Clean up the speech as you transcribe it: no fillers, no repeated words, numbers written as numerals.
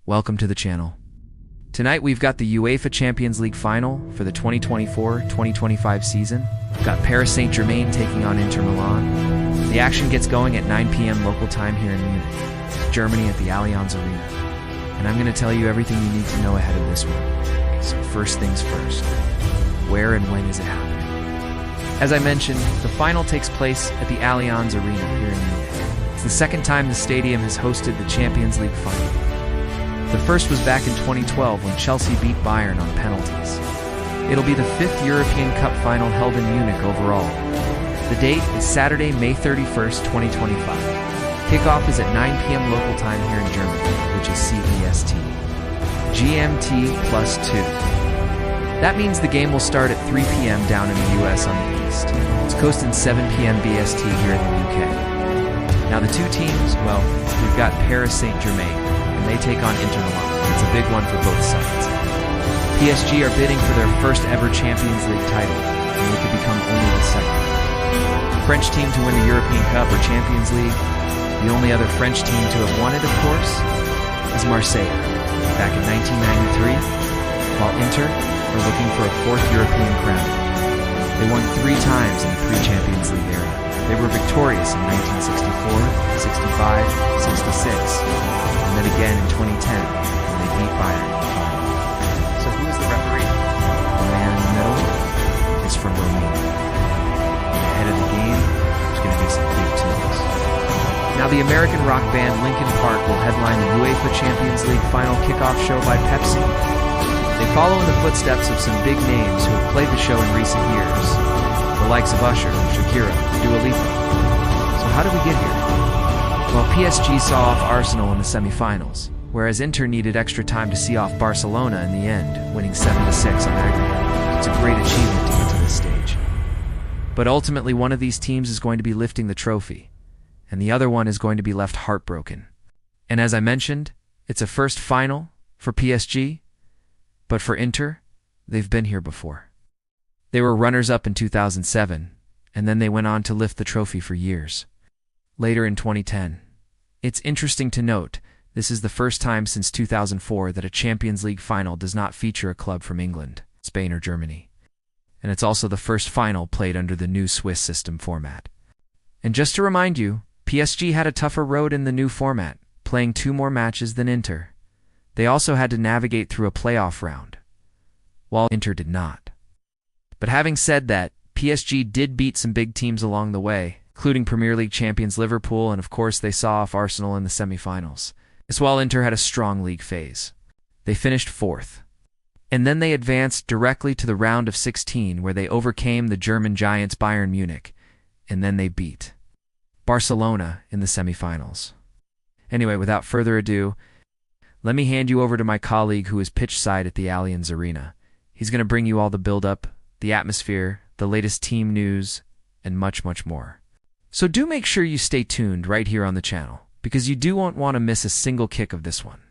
Welcome to the channel. Tonight we've got the UEFA Champions League Final for the 2024-2025 season. We've got Paris Saint-Germain taking on Inter Milan. The action gets going at 9 p.m. local time here in Munich, Germany at the Allianz Arena. And I'm going to tell you everything you need to know ahead of this one. So first things first, where and when is it happening? As I mentioned, the final takes place at the Allianz Arena here in Munich. It's the second time the stadium has hosted the Champions League Final. The first was back in 2012 when Chelsea beat Bayern on penalties. It'll be the fifth European Cup final held in Munich overall. The date is Saturday, May 31st, 2025. Kickoff is at 9 p.m. local time here in Germany, which is CEST. GMT +2. That means the game will start at 3 p.m. down in the US on the East. It's coasting 7 p.m. BST here in the UK. Now the two teams, well, we've got Paris Saint-Germain, and they take on Inter Milan. It's a big one for both sides. PSG are bidding for their first ever Champions League title, and they could become only the second. The French team to win the European Cup or Champions League. The only other French team to have won it, of course, is Marseille, back in 1993, while Inter are looking for a fourth European crown. They won 3 times in the pre-Champions League era. They were victorious in 1964, 65, 66, and then again in 2010 when they beat Bayern. So who is the referee? The man in the middle is from Romania. And ahead of the game, there's going to be some big tunes. Now the American rock band Linkin Park will headline the UEFA Champions League Final kickoff show by Pepsi. They follow in the footsteps of some big names who have played the show in recent years, the likes of Usher, Shakira, Dua Lipa. So how did we get here? Well, PSG saw off Arsenal in the semi-finals, whereas Inter needed extra time to see off Barcelona in the end, winning 7-6 on aggregate. It's a great achievement to get to this stage. But ultimately, one of these teams is going to be lifting the trophy, and the other one is going to be left heartbroken. And as I mentioned, it's a first final for PSG, but for Inter, they've been here before. They were runners-up in 2007, and then they went on to lift the trophy for years. Later in 2010. It's interesting to note, this is the first time since 2004 that a Champions League final does not feature a club from England, Spain, or Germany. And it's also the first final played under the new Swiss system format. And just to remind you, PSG had a tougher road in the new format, playing 2 more matches than Inter. They also had to navigate through a playoff round, while Inter did not. But having said that, PSG did beat some big teams along the way, including Premier League champions Liverpool, and of course they saw off Arsenal in the semi-finals. As while Inter had a strong league phase. They finished 4th. And then they advanced directly to the round of 16 where they overcame the German giants Bayern Munich, and then they beat Barcelona in the semi-finals. Anyway, without further ado, let me hand you over to my colleague who is pitch side at the Allianz Arena. He's going to bring you all the build-up, the atmosphere, the latest team news, and much, much more. So do make sure you stay tuned right here on the channel, because you do won't want to miss a single kick of this one.